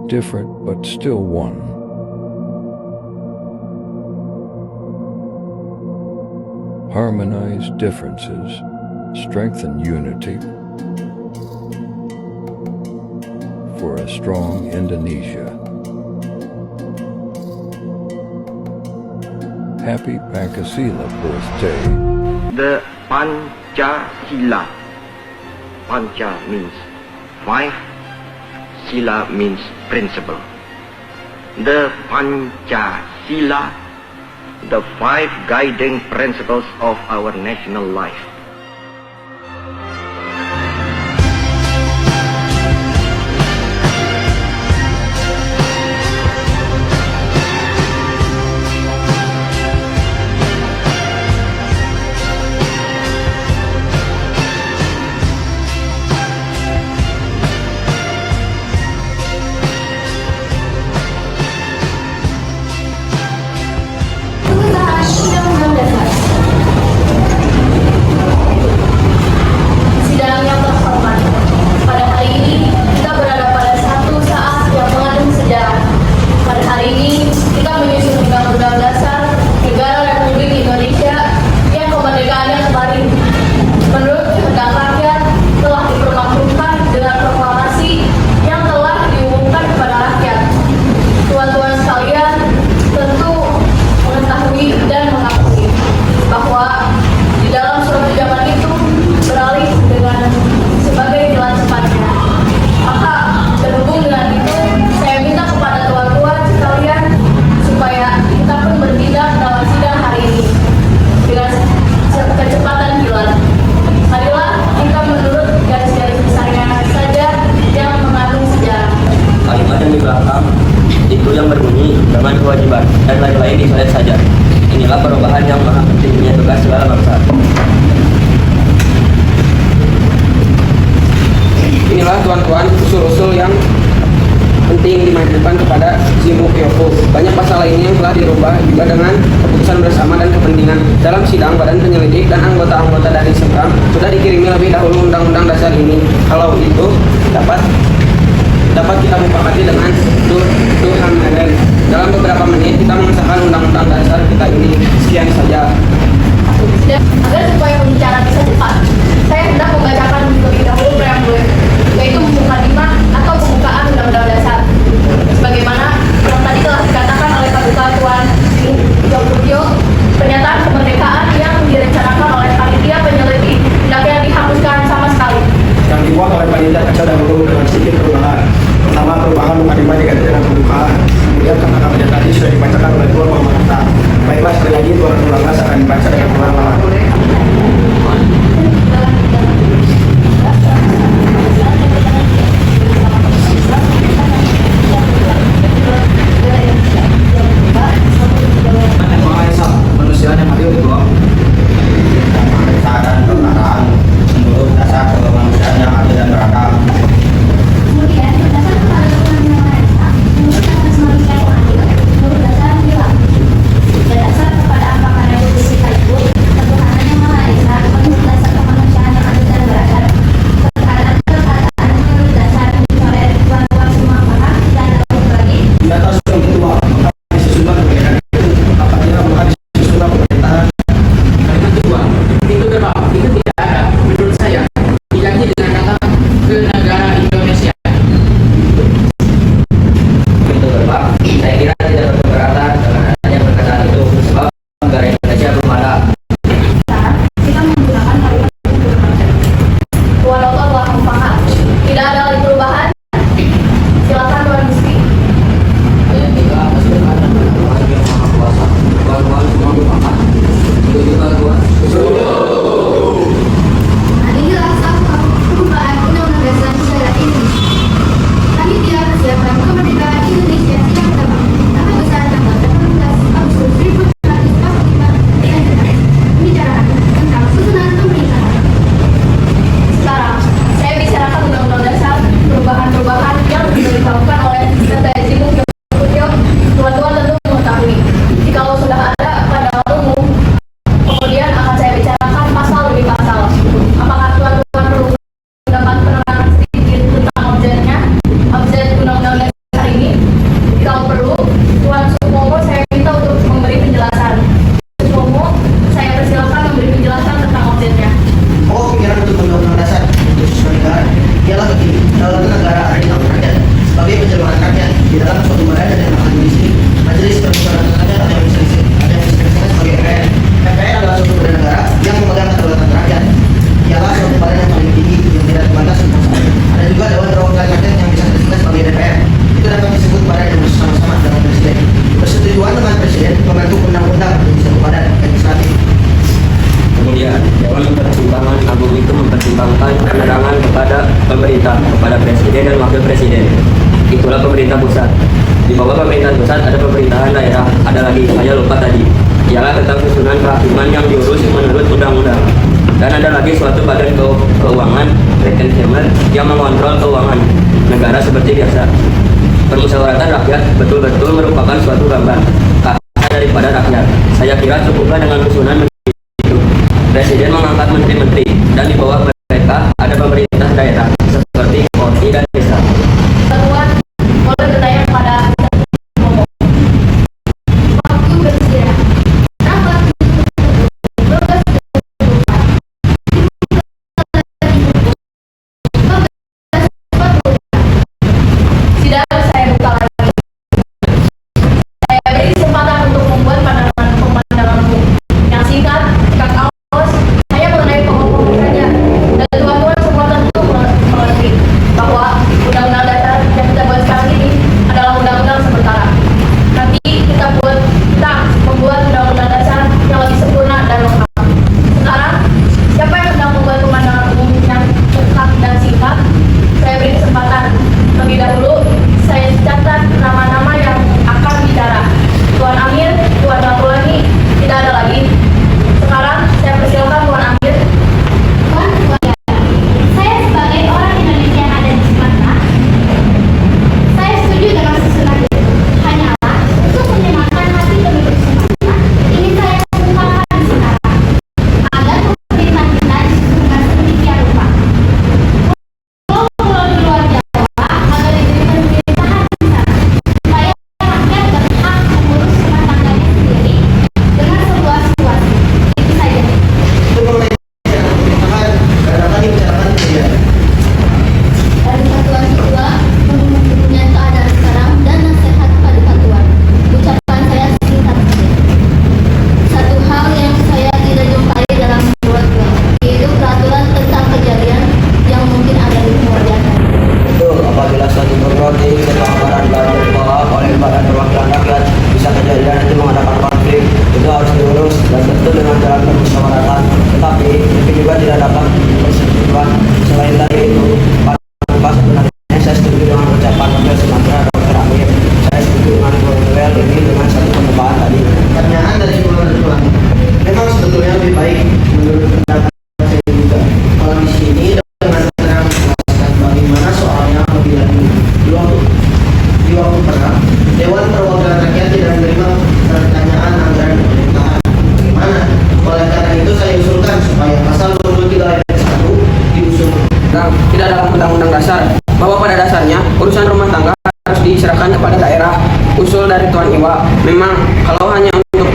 different but still one. Harmonize differences, strengthen unity for a strong Indonesia. Happy Pancasila birthday. The Pancasila. Panca means five, Sila means principle. The Pancasila, the five guiding principles of our national life. Itu yang berbunyi dengan kewajiban dan lain-lain disolid saja. Inilah perubahan yang maha pentingnya tugas segala bangsa. Inilah tuan-tuan usul-usul yang penting dimajukan kepada Zimu Kyopo. Banyak pasal lainnya yang telah dirubah juga dengan keputusan bersama dan kepentingan. Dalam sidang, badan penyelidik dan anggota-anggota dari Sekam sudah dikirimi lebih dahulu undang-undang dasar ini. Kalau itu dapat kita mupakati dengan Tuhan Eden. Dalam beberapa menit kita mengesahkan undang-undang dasar kita ini. Sekian saja. Agar supaya pembicaraan bisa cepat, saya hendak membacakan terlebih dahulu preambul, yaitu mukadimah atau pembukaan undang-undang dasar. Sebagaimana yang tadi telah dikatakan oleh Paduka Tuan Jogputio, pernyataan kemerdekaan yang direncanakan oleh panitia penyelidik hendaknya dihapuskan sama sekali. Yang dibuat oleh panitia kecil dahulu dengan sedikit perubahan. Pertama, perubahan mukadimah diganti dengan pembukaan. Kemudian kata-kata tadi sudah dibacakan oleh Tuan pemerintah. Baiklah, sekali lagi Tuan Ulangas akan dibaca dengan ulang-ulang. menimbangkan kewenangan kepada pemerintah, kepada presiden dan wakil presiden. Itulah pemerintah pusat. Di bawah pemerintahan pusat ada pemerintahan daerah, ada lagi, saya lupa tadi. Ialah tentang susunan kehakiman yang diurus menurut undang-undang. Dan ada lagi suatu badan keuangan, Rettenheimer, yang mengontrol keuangan negara seperti biasa. Permusyawaratan rakyat betul-betul merupakan suatu gambar kata daripada rakyat. Saya kira cukuplah dengan susunan menteri itu. Presiden mengangkat menteri-menteri, dan di bawah mereka ada pemerintah daerah seperti kota dan desa. Ketentuan boleh bertanya kepada waktu beristirahat. Rapat sidang saya buka lagi. Saya beri kesempatan untuk membuat pemandangan umum yang singkat, cekak aus, hanya mengenai pokok-pokok saja. Dan tuan-tuan semua tentu mengerti bahwa undang-undang dasar yang kita buat sekarang ini adalah undang-undang sementara. Nanti kita membuat undang-undang dasar yang lebih sempurna dan lengkap. Sekarang, siapa yang sedang membuat pemandangan umum yang cekak dan singkat? Saya beri kesempatan. Lebih dahulu, saya catat nama-nama yang akan bicara. Tuan Amir, Tuan Natulani, tidak ada lagi. Sekarang, saya persilakan Tuan Amir. Tuan Ketua, saya sebagai orang Indonesia yang ada di Sumatera, saya setuju dengan susunan itu. Hanyalah untuk menyenangkan hati penduduk Sumatera, ini saya ungkapkan sekarang agar pemerintahan kita disusun dengan sedemikian rupa. Pulau-pulau di luar Jawa agar diberikan pemerintahan di sana, supaya rakyat berhak mengurus rumah tangganya sendiri dengan seluas-luasnya. Itu saja. Itu mengenai pemerintahan daerah tadi bicarakan itu ya. Dari Satuan Siswa mempunyai keadaan sekarang dan nasihat pada Satuan. Ucapan saya singkat saja. Satu hal yang saya tidak jumpai dalam membuat uang, yaitu peraturan tentang kejadian yang mungkin ada di kemudian hari. Betul, apabila suatu berprodi pelanggaran baru dibawa oleh badan perwakilan rakyat bisa kejadian itu mengadakan konflik, itu harus diurus dan tentu dengan jalan permusyawaratan. Tetapi itu juga tidak dapat persetujuan. Selain dari itu, Pak sebenarnya saya setuju dengan ucapan Wakil Sumatera Dr. Amir. Saya setuju dengan Noel ini dengan satu penambahan tadi. Pertanyaan dari Tuan. Memang sebetulnya lebih baik menurut pendapat saya juga. Kalau di sini dengan terang menjelaskan bagaimana soalnya lebih lanjut. Di waktu perang, Dewan Perwakilan Rakyat tidak menerima pertanyaan anggaran pemerintahan. Bagaimana? Oleh karena itu saya usulkan supaya pasal 23 ayat 1 diusulkan. Tidak dalam undang-undang dasar bahwa pada dasarnya urusan rumah tangga harus diserahkan kepada daerah. Usul dari Tuan Iwa, memang kalau hanya untuk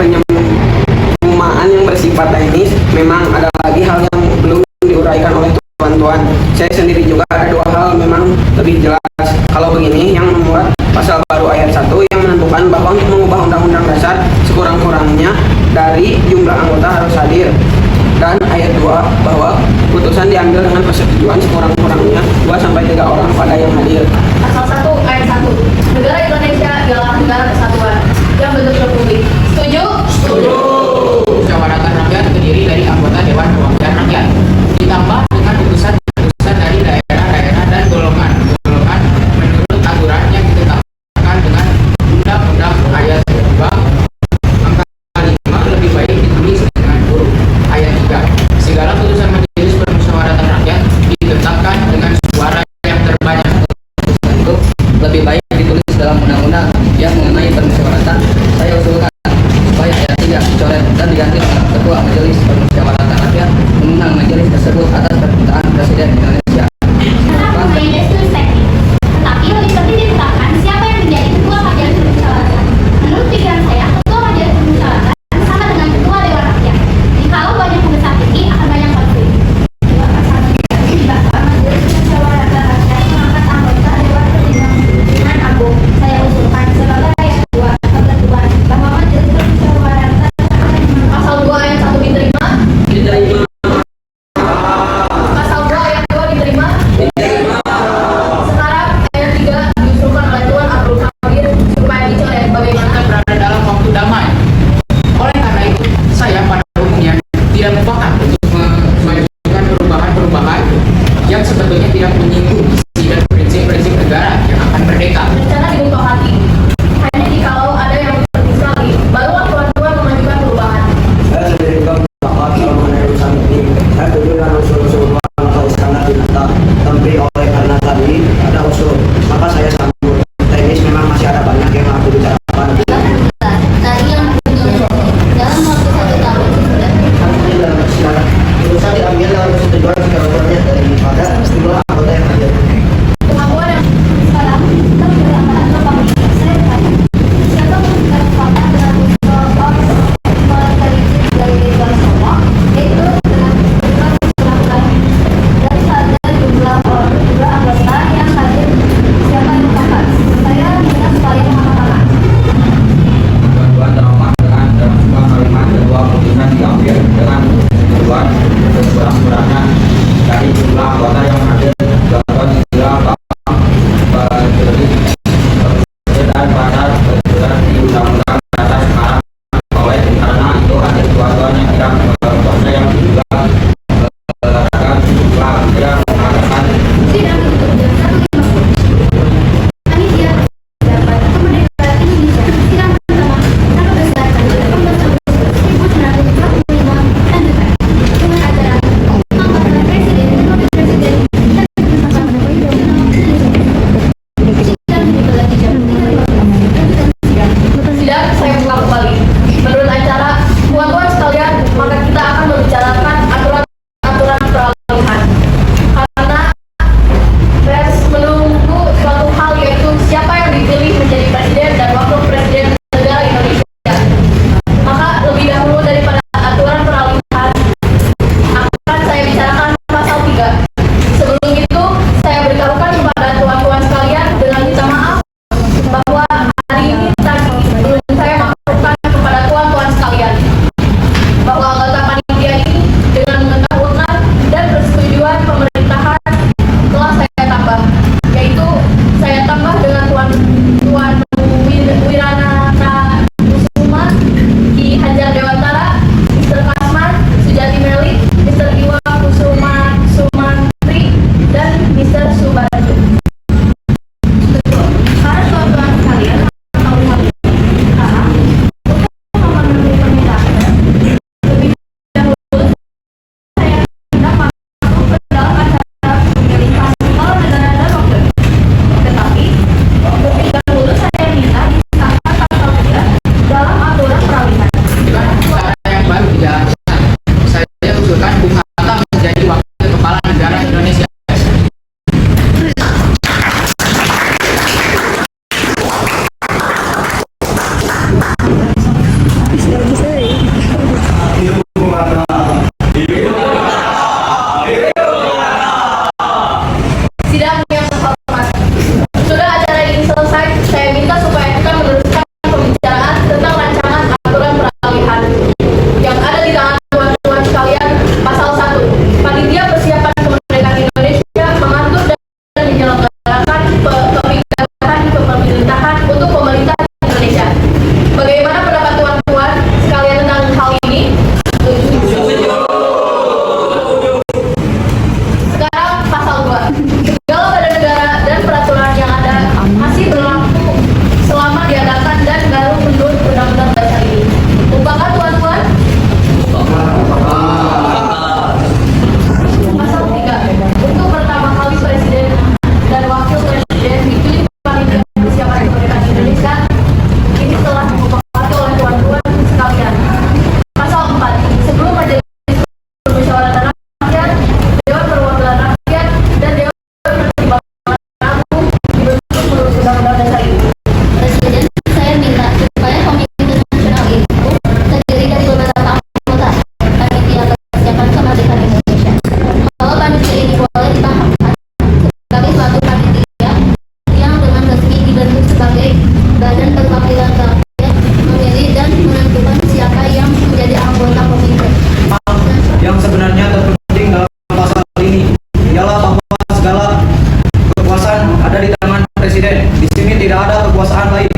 penyempurnaan yang bersifat teknis, memang ada lagi hal yang belum diuraikan oleh tuan-tuan. Saya sendiri juga ada dua hal memang lebih jelas. Kalau begini, yang membuat pasal baru ayat 1 yang menentukan bahwa untuk mengubah undang-undang dasar sekurang-kurangnya dari jumlah anggota harus hadir. Dan ayat 2 bahwa putusan diambil dengan persetujuan sekurang-kurangnya 2-3 orang pada yang hadir. Pasal 1 ayat 1. Negara Indonesia ialah negara kesatuan yang bentuk republik. Setuju? Setuju. Musyawaratan rakyat terdiri dari anggota Dewan Perwakilan Rakyat, ditambah dengan utusan-utusan dari daerah-daerah dan golongan-golongan menurut aturan yang ditetapkan dengan Undang-Undang ayat 2 angka 5 lebih baik ditulis dengan huruf ayat 3. Segala putusan majelis permusyawaratan rakyat ditetapkan dengan suara yang terbanyak. Tentu lebih baik ditulis dalam undang-undang yang mengenai permusyawaratan. Saya usulkan supaya ayat 3 dicoret dan diganti dengan Ketua Majelis Permusyawaratan Rakyat memenang majelis tersebut atas permintaan Presiden Indonesia. Kenapa mempunyai gestur teknis? Tetapi lebih penting ditetapkan siapa yang menjadi ketua majelis permusyawaratan. Menurut pikiran saya, ketua majelis permusyawaratan sama dengan ketua dewan rakyat. Jikalau banyak pembesar tinggi akan banyak konflik. Dua pasal dibahas majelis permusyawaratan rakyat mengangkat anggota dewan pertimbangan agung. Saya usulkan sebagai ayat 2 ketentuan bahwa majelis permusyawaratan Pasal 2 ayat 1 diterima. kekuasaan baik